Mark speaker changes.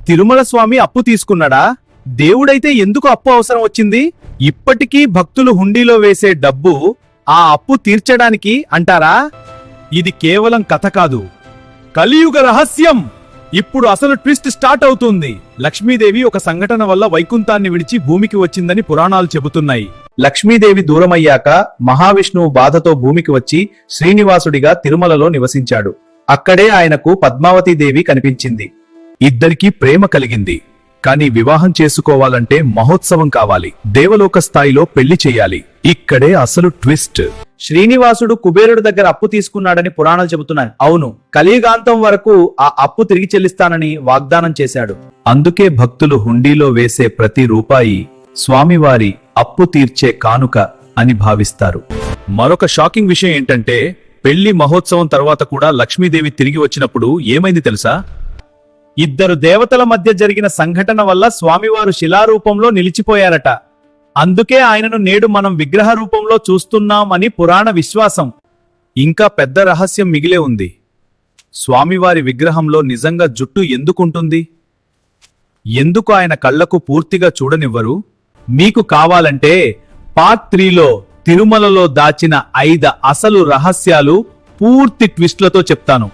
Speaker 1: తిరుమల స్వామి అప్పు తీసుకున్నాడా? దేవుడైతే ఎందుకు అప్పు అవసరం వచ్చింది? ఇప్పటికీ భక్తులు హుండీలో వేసే డబ్బు ఆ అప్పు తీర్చడానికి అంటారా? ఇది కేవలం కథ కాదు, కలియుగ రహస్యం. ఇప్పుడు అసలు ట్విస్ట్ స్టార్ట్ అవుతుంది. లక్ష్మీదేవి ఒక సంఘటన వల్ల వైకుంఠాన్ని విడిచి భూమికి వచ్చిందని పురాణాలు చెబుతున్నాయి. లక్ష్మీదేవి దూరమయ్యాక మహావిష్ణువు బాధతో భూమికి వచ్చి శ్రీనివాసుడిగా తిరుమలలో నివసించాడు. అక్కడే ఆయనకు పద్మావతీదేవి కనిపించింది. ఇద్దరికీ ప్రేమ కలిగింది. కానీ వివాహం చేసుకోవాలంటే మహోత్సవం కావాలి, దేవలోక స్థాయిలో పెళ్లి చెయ్యాలి. ఇక్కడే అసలు ట్విస్ట్. శ్రీనివాసుడు కుబేరుడి దగ్గర అప్పు తీసుకున్నాడని పురాణాలు చెబుతున్నాయి. అవును, కలియుగాంతం వరకు ఆ అప్పు తిరిగి చెల్లిస్తానని వాగ్దానం చేశాడు. అందుకే భక్తులు హుండీలో వేసే ప్రతి రూపాయి స్వామివారి అప్పు తీర్చే కానుక అని భావిస్తారు. మరొక షాకింగ్ విషయం ఏంటంటే, పెళ్లి మహోత్సవం తర్వాత కూడా లక్ష్మీదేవి తిరిగి వచ్చినప్పుడు ఏమైంది తెలుసా? ఇద్దరు దేవతల మధ్య జరిగిన సంఘటన వల్ల స్వామివారు శిలారూపంలో నిలిచిపోయారట. అందుకే ఆయనను నేడు మనం విగ్రహ రూపంలో చూస్తున్నాం అని పురాణ విశ్వాసం. ఇంకా పెద్ద రహస్యం మిగిలే ఉంది. స్వామివారి విగ్రహంలో నిజంగా జుట్టు ఎందుకుంటుంది? ఎందుకు ఆయన కళ్లకు పూర్తిగా చూడనివ్వరు? మీకు కావాలంటే పార్ట్ 3లో తిరుమలలో దాచిన 5 అసలు రహస్యాలు పూర్తి ట్విస్ట్లతో చెప్తాను.